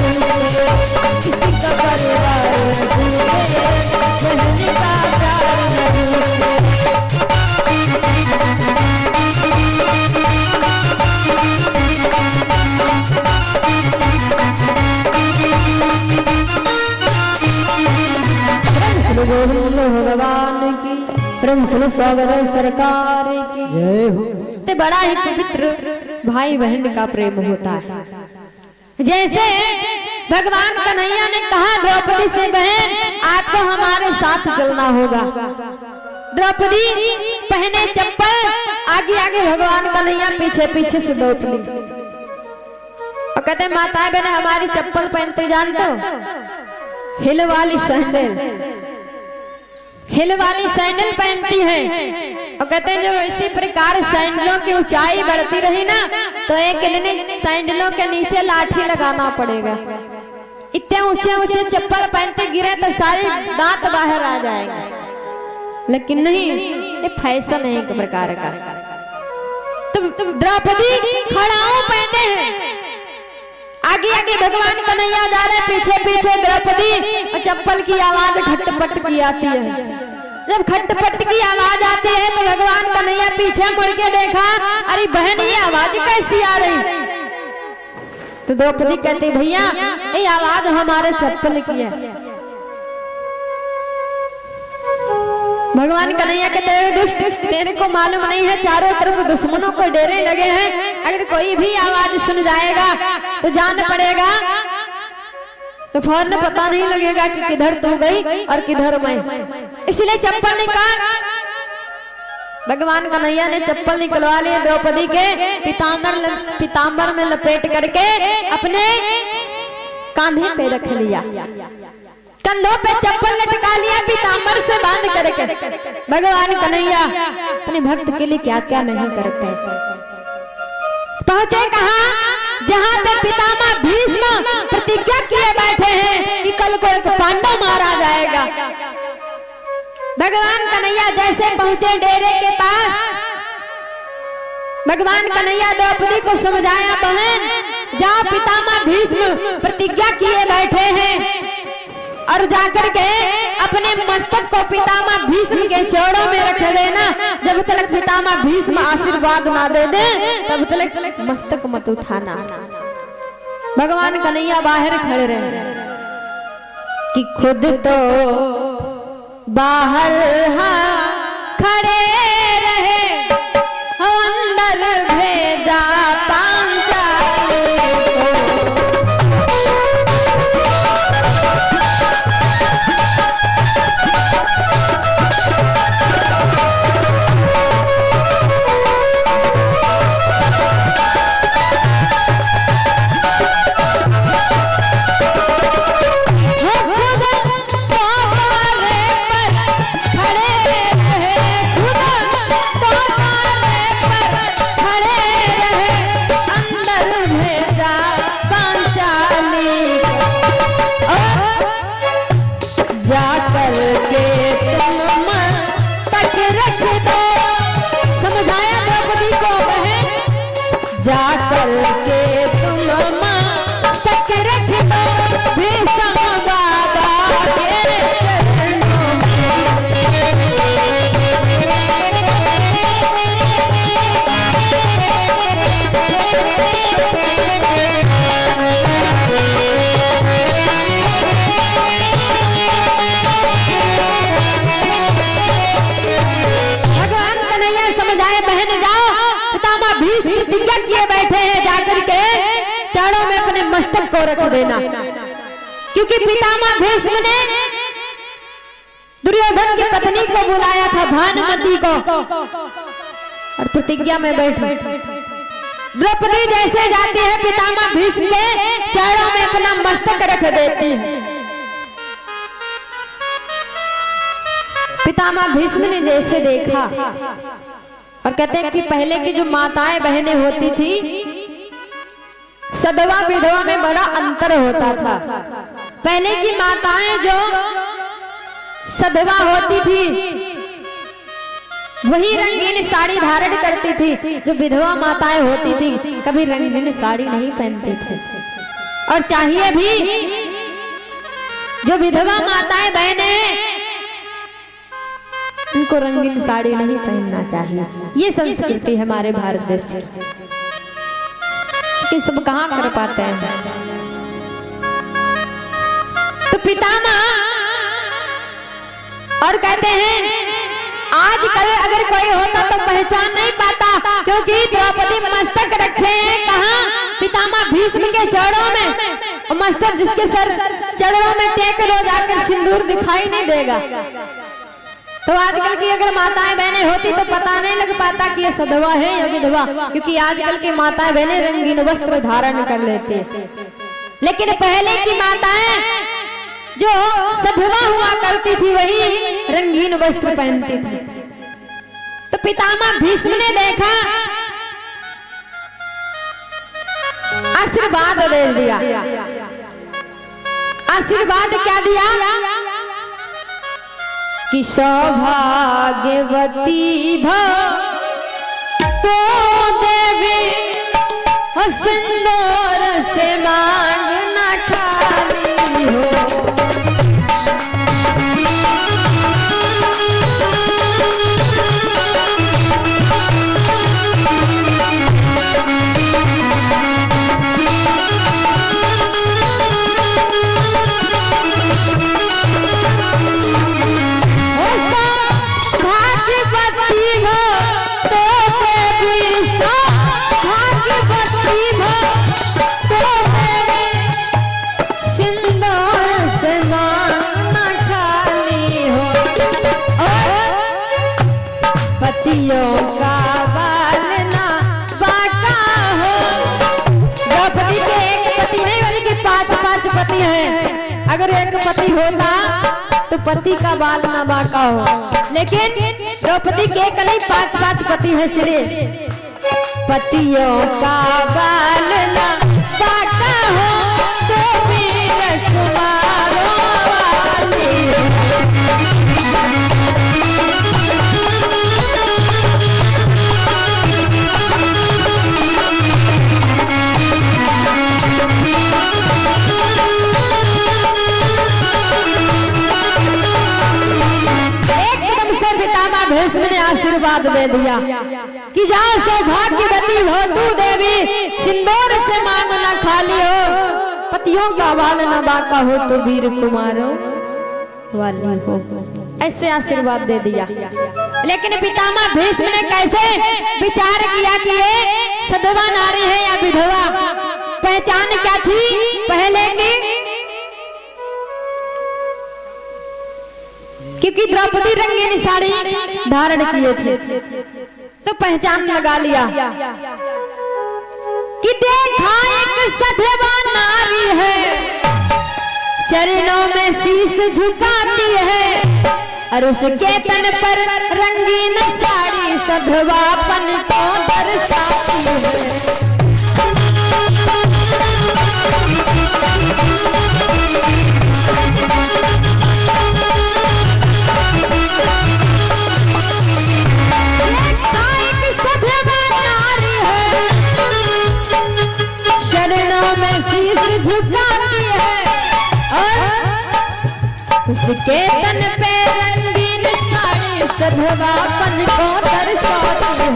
किसी का परिवार न टूटे, बहन का प्यार न भगवान की प्रेम सुनो सागर सरकार की जय हो। ते बड़ा ही पवित्र भाई बहन का प्रेम होता है। जैसे भगवान कन्हैया ने कहा द्रौपदी से, बहन आपको हमारे साथ चलना होगा। द्रौपदी पहने चप्पल, आगे आगे भगवान कन्हैया पीछे पीछे से द्रौपदी, और कहते माताएं बहने हमारी चप्पल पहनते जानते हो, हिल वाली सैंडल, हिल वाली सैंडल पहनती हैं। और कहते हैं जो इसी प्रकार सैंडलों की ऊंचाई बढ़ती रही ना, तो एक सैंडलों के नीचे लाठी लगाना पड़ेगा। इतने ऊंचे ऊंचे चप्पल पहनते गिरे तो सारे दांत बाहर आ जाएंगे, लेकिन नहीं, ये फैशन है एक प्रकार का। तो द्रौपदी खड़ाऊ पहने हैं, आगे आगे भगवान कन्हैया जा रहे, पीछे पीछे द्रौपदी, और चप्पल की आवाज खटपट की आती है। जब खटपट की आवाज आती है तो भगवान कन्हैया पीछे मुड़ के देखा, अरे बहन ये आवाज कैसी आ रही? तो द्रौपदी कहती भैया ये आवाज हमारे चप्पल की है। भगवान कन्हैया कहते हैं दुष्ट, तेरे को मालूम नहीं है चारों तरफ दुश्मनों को डेरे लगे हैं, अगर कोई भी आवाज सुन जाएगा तो जान पड़ेगा, तो फौरन पता नहीं लगेगा कि किधर तू गई और किधर मैं। इसलिए चप्पल निकाल। भगवान कन्हैया ने चप्पल निकलवा लिए, द्रौपदी के पीताम्बर में लपेट करके अपने कांधे पे रख लिया, कंधों पे चप्पल लटका लिया, पीताम्बर से बांध करके। भगवान कन्हैया अपने भक्त के लिए क्या क्या नहीं करते। पहुंचे कहाँ? जहाँ पे पितामह भीष्म प्रतिज्ञा किए बैठे हैं कि कल को एक पांडव मारा जाएगा। भगवान कन्हैया जैसे पहुंचे डेरे के पास, भगवान कन्हैया द्रौपदी को समझाया, बहन जहाँ पितामह भीष्म प्रतिज्ञा किए बैठे हैं, और जाकर के अपने मस्तक को पितामह भीष्म के चौड़ों में रख देना। जब तक पितामह भीष्म आशीर्वाद ना दे दे तब तक मस्तक मत उठाना। भगवान कन्हैया बाहर खड़े रहे कि खुद तो बाहर खड़े रहे, अंदर भेजा जाकर के तुम मस्तक रख दो भीष्म बाबा के चरणों भगवान कन्हैया समझाए, बहन जाओ, पितामह भीष्म प्रतिज्ञा किए बैठे हैं, जाकर के चारों में अपने मस्तक को रख देना। क्योंकि पितामह भीष्म ने दुर्योधन की पत्नी को बुलाया था, भानुमति को, और प्रतिज्ञा में बैठे। द्रौपदी जैसे जाती है पितामह भीष्म के चारों में अपना मस्तक रख देती है। पितामह भीष्म ने जैसे देखा, और कहते हैं कि पहले की जो माताएं बहनें होती थी, सधवा विधवा में बड़ा अंतर होता था। पहले की माताएं जो सधवा होती थी वही रंगीन साड़ी धारण करती थी, जो विधवा माताएं होती थी कभी रंगीन साड़ी नहीं पहनती थी। और चाहिए भी जो विधवा माताएं बहनें उनको रंगीन साड़ी नहीं पहनना चाहिए। ये संस्कृति है हमारे भारत देश से, कि सब कहाँ कर पाते हैं। तो पितामह और कहते हैं आजकल अगर कोई होता तो पहचान नहीं पाता, क्योंकि द्रौपदी मस्तक रखे हैं कहाँ? पितामह भीष्म के चरणों में। और मस्तक जिसके सर चरणों में टेक लो जाकर सिंदूर दिखाई नहीं देगा। तो आजकल की अगर माताएं बहनें होती तो पता नहीं लग पाता कि ये सधवा है या विधवा, क्योंकि आजकल की माताएं बहनें रंगीन वस्त्र धारण कर लेती। लेकिन पहले की माताएं जो सधवा हुआ करती थी वही रंगीन वस्त्र पहनती थी। तो पितामह भीष्म ने देखा, आशीर्वाद दे दिया। आशीर्वाद क्या दिया? कि सौभाग्यवती भव तो देवी सिंदूर से मांगना खाली हो। अगर एक पति होता तो पति का बाल ना बाका हो, लेकिन द्रौपदी के एक नहीं 5-5 पति है, इसलिए पतियों का बाल ना बाका हो तो वीर कुमारों वाली। भीष्म ने आशीर्वाद दे दिया कि जाओ सौभाग्यवती हो तू देवी, सिंदूर से मांगना खाली हो, पतियों का बाल न बाका हो तो वीर कुमारों वाली हो। ऐसे आशीर्वाद दे दिया। लेकिन पितामह भीष्म ने कैसे विचार किया कि ये सधवा नारी है या विधवा? पहचान क्या थी पहले की? क्योंकि द्रौपदी रंगीन साड़ी धारण किए थे, तो पहचान लगा लिया कि देखा एक सधवा नारी है, चरणों में शीश झुकाती है, और उसके तन पर रंगीन साड़ी सधवापन को दर्शाती है। झुकाती है और उसके तन पे रंगीन साड़ी सधवापन को दर्शाती है।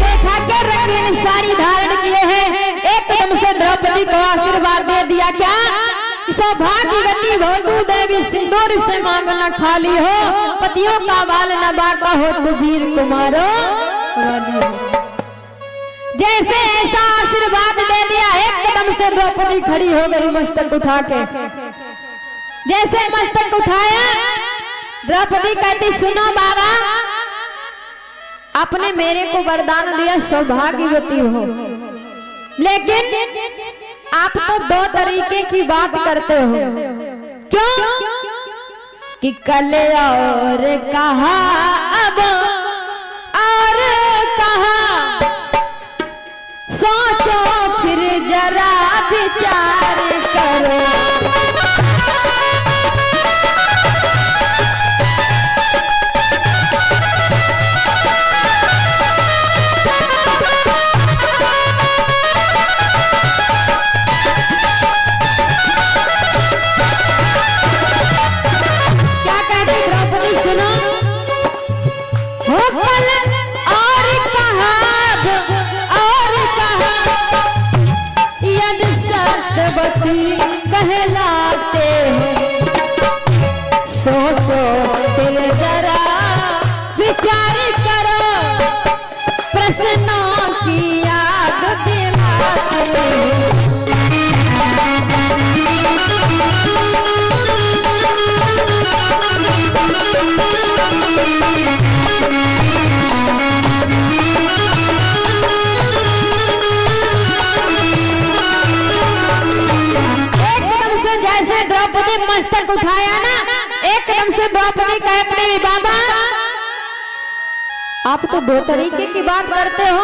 देखा के रंगीन साड़ी धारण किए हैं, एकदम से द्रौपदी को आशीर्वाद दे दिया क्या? सौभाग्यवती हो तू देवी, सिंदूर से मांगना खाली हो, पतियों का बाल न बाका हो तो वीर कुमारों वाली हो। जैसे ऐसा आशीर्वाद दे दिया, एकदम से द्रौपदी खड़ी हो गई मस्तक उठा के। जैसे मस्तक उठाया, द्रौपदी कहती सुनो बाबा, आपने मेरे को वरदान दिया सौभाग्यवती हो, लेकिन आप तो 2 तरीके की बात करते हो। क्यों? कि कल और कहा अब और कहा, सोचो फिर जरा विचार करो। विचार करो प्रश्नों की याद दिलाते द्रौपदी मस्तक उठाया ना, एकदम से द्रौपदी कहते हैं बाबा आप तो दो तरीके की बात करते हो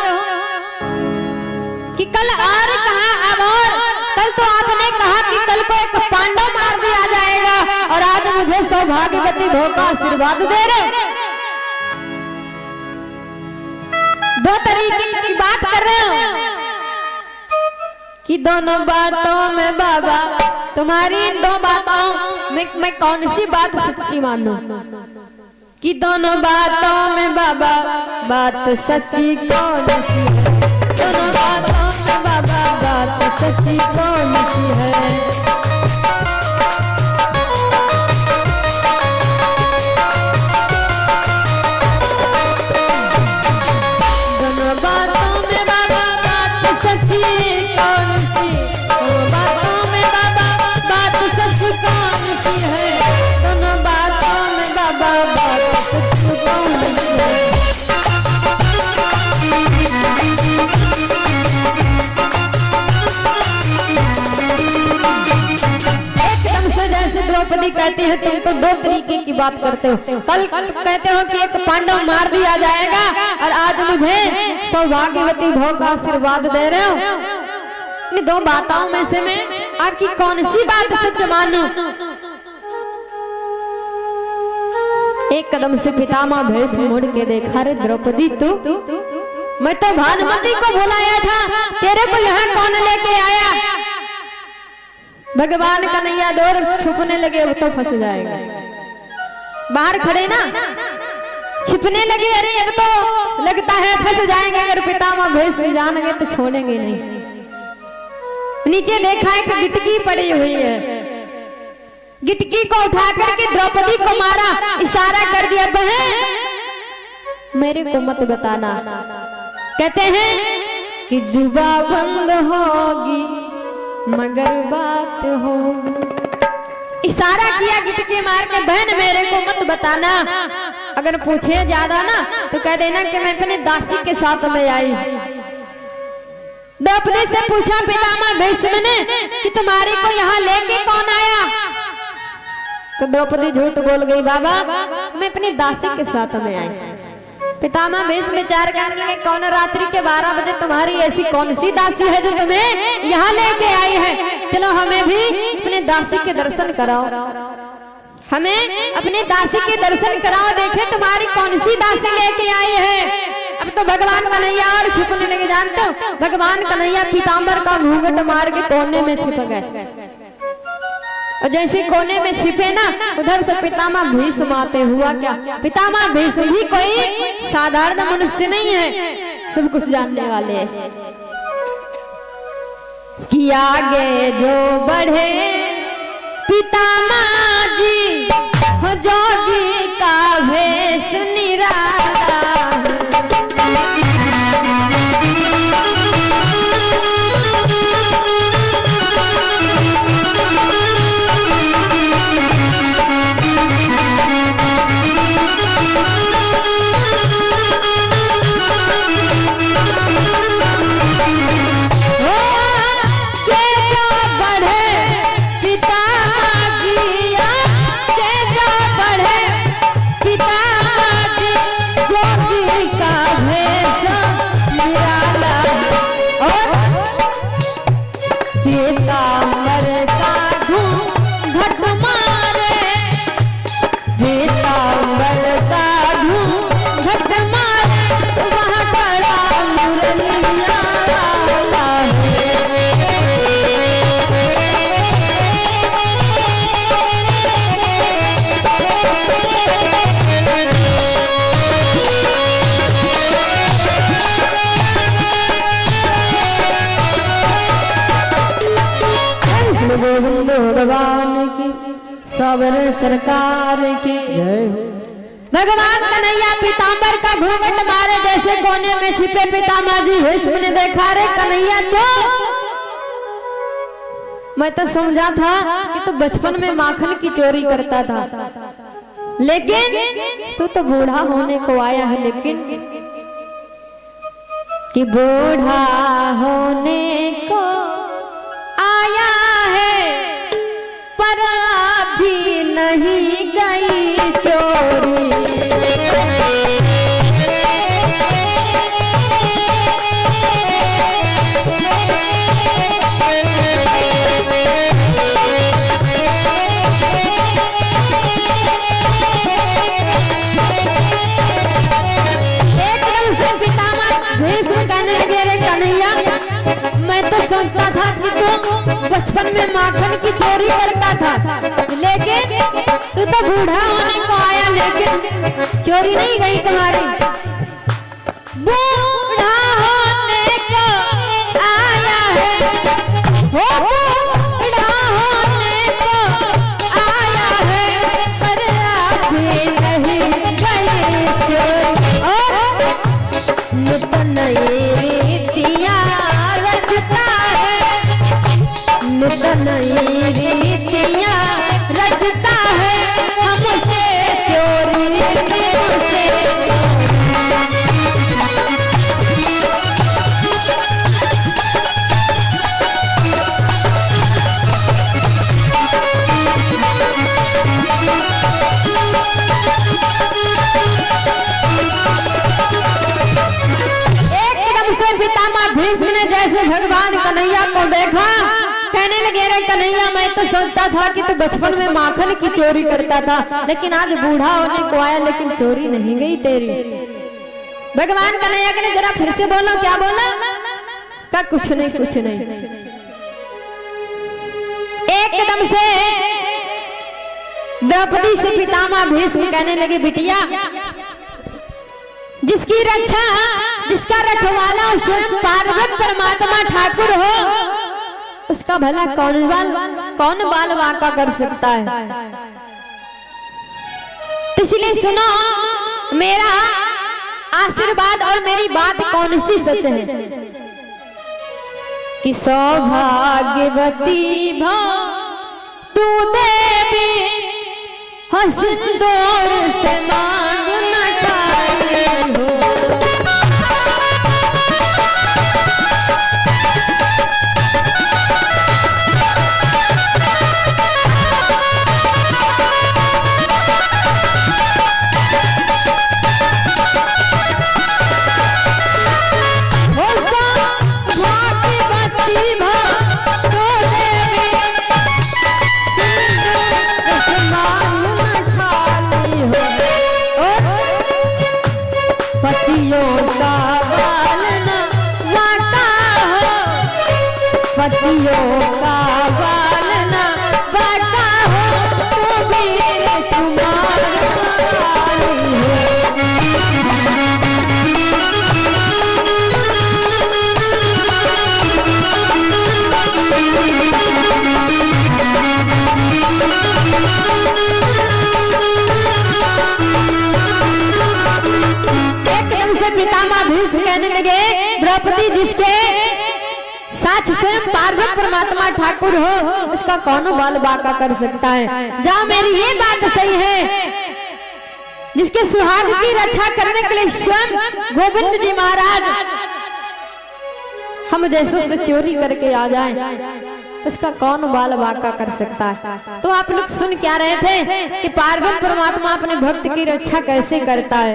कि कल और कहा अब और। कल तो आपने कहा कि कल को एक पांडव मार दिया जाएगा और आज मुझे सौभाग्यवती धोखा आशीर्वाद दे रहे। दो तरीके की बात कर रहे हो कि दोनों बातों में बाबा तुम्हारी इन दो बातों में मैं कौन सी बात सच्ची मानूं? कि दोनों बातों में बाबा बात सच्ची कौन सी है? दोनों बातों में बाबा बात सच्ची कौन सी है? दोनों बातों में बाबा बात सच्ची कौन सी? दोनों बातों में बाबा बात सच्ची कौन सी है? दोनों बातों में बाबा बात सच्ची कौन सी है? एकदम से जैसे द्रौपदी कहती है तुम तो दो तरीके की बात करते हो। कल कहते हो कि एक पांडव मार दिया जाएगा और आज मुझे सौभाग्यवती भोग का आशीर्वाद दे रहे हो। इन दो बातों में से मैं आपकी कौन सी बात सच मानूं? एक कदम से पितामह भीष्म मुड़ के देखा, रे द्रौपदी तू, मैं तो भानुमति को बुलाया था, तेरे को यहाँ कौन लेके आया? भगवान कन्हैया दूर छुपने लगे, वो तो फंस जाएगा। बाहर खड़े ना छिपने लगे, अरे अब तो लगता है फंस जाएंगे। अगर पितामह भीष्म जानेंगे तो छोड़ेंगे नहीं। नीचे देखा एक गिटकी पड़ी हुई है, गिटकी को उठा करके द्रौपदी को मारा, इशारा कर दिया बहन मेरे को मत बताना। कहते हैं कि जुबा बंद होगी मगर बात हो। इशारा किया गिटकी मार के, बहन मेरे को मत बताना। अगर पूछे ज्यादा ना तो कह देना कि मैं अपने दासी के साथ में आई। द्रौपदी से पूछा पितामह भीष्म ने कि तुम्हारे को यहाँ लेके कौन आया? तो द्रौपदी झूठ बोल गई, बाबा मैं अपनी दासी के साथ में आई। पितामह भीष्म विचार करने लगे, कौन रात्रि के 12 बजे तुम्हारी ऐसी कौन सी दासी है जो तुम्हें यहाँ लेके आई है? चलो हमें भी अपने दासी के दर्शन कराओ, हमें अपने दासी के दर्शन कराओ, देखे तुम्हारी कौन सी दासी लेके आई है। अब तो भगवान कन्हैया और छिपने लगे। जानते हो भगवान कन्हैया पीताम्बर का घूंघट मार के कोने में छिप गए, और जैसे कोने में छिपे ना उधर से पितामह भीष्म आते। हुआ क्या? पितामह भीष्म भी कोई साधारण मनुष्य नहीं है, सब कुछ जानने वाले हैं। कि आगे जो बढ़े पितामह जी हो जोगी का भेष निराला। गोविंद भगवान की, सावर सरकार की जय हो। भगवान कन्हैया पीताम्बर का घूंघट मारे जैसे कोने में छिपे पितामह जी भीष्म ने देखा, रे कन्हैया तो मैं तो समझा था कि तू बचपन में माखन की चोरी करता था, लेकिन तू तो बूढ़ा होने को आया है। लेकिन कि बूढ़ा होने को आया है पर अभी नहीं गई चोरी। मैं तो सोचता था कि तू बचपन में माखन की चोरी करता था, लेकिन तू तो बूढ़ा होने को आया, लेकिन चोरी नहीं गई तुम्हारी। बूढ़ा होने को आया है, हो बूढ़ा होने को आया है पर अभी नहीं गई चोरी। नूतन रीतियां नूतन रीतियां रचता है हमसे चोरी हमसे। एकदम से पितामह भीष्म ने जैसे भगवान कन्हैया को देखा, कहने लगे, रे कन्हैया मैं तो सोचता था कि तू बचपन में माखन की चोरी करता था, लेकिन आज बूढ़ा होने को आया, लेकिन चोरी नहीं गई तेरी। भगवान कन्हैया के जरा फिर से बोलो, क्या बोला? का कुछ नहीं कुछ नहीं। एकदम से द्रौपदी से पितामह भीष्म कहने लगे, बिटिया जिसकी रक्षा जिसका रखवाला स्वयं पार्वत परमात्मा ठाकुर हो, उसका भला कौन बाल वाका कर सकता है। तो इसलिए सुनो, मेरा आशीर्वाद और मेरी बात कौन सी सच है कि सौभाग्यवती भो तू देवी हो, सिंदूर से मांग न खाली हो। पतियों का बाल न बाका हो, तो वीर कुमार काली हो। एकदम से पितामह भीष्म कहने लगे, द्रौपदी जिसके साथ स्वयं पार्वत परमात्मा ठाकुर हो, उसका कौन बाल बाका कर सकता है। जहाँ मेरी ये बात सही है, जिसके सुहाग की रक्षा करने के लिए स्वयं गोविंद जी महाराज हम जैसों से चोरी करके आ जाएं, तो उसका कौन बाल बाका कर सकता है। तो आप लोग सुन क्या रहे थे कि पार्वत परमात्मा अपने भक्त की रक्षा कैसे करता है,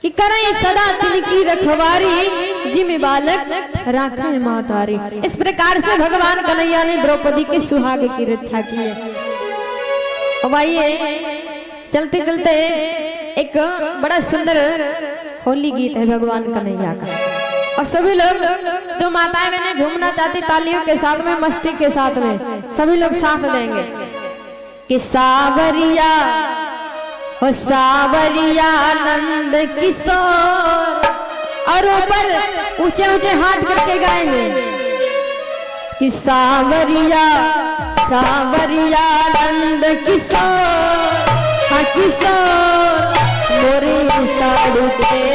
कि करें सदा तिनकी रखवारी, जिम बालक राखे मातारी। इस प्रकार से भगवान कन्हैया ने द्रौपदी के सुहाग की रक्षा की है। अब आइए चलते चलते एक बड़ा सुंदर होली गीत है भगवान कन्हैया का, और सभी लोग जो माताएं बहनें झूमना चाहती तालियों के साथ में, मस्ती के साथ में, सभी लोग साथ देंगे कि सावरिया हो सावरिया नंद किशोर, और ऊपर ऊंचे ऊंचे हाथ करके गाएंगे कि सावरिया सावरिया नंद किशोर, हाँ किशोर। बाड़ू तेरे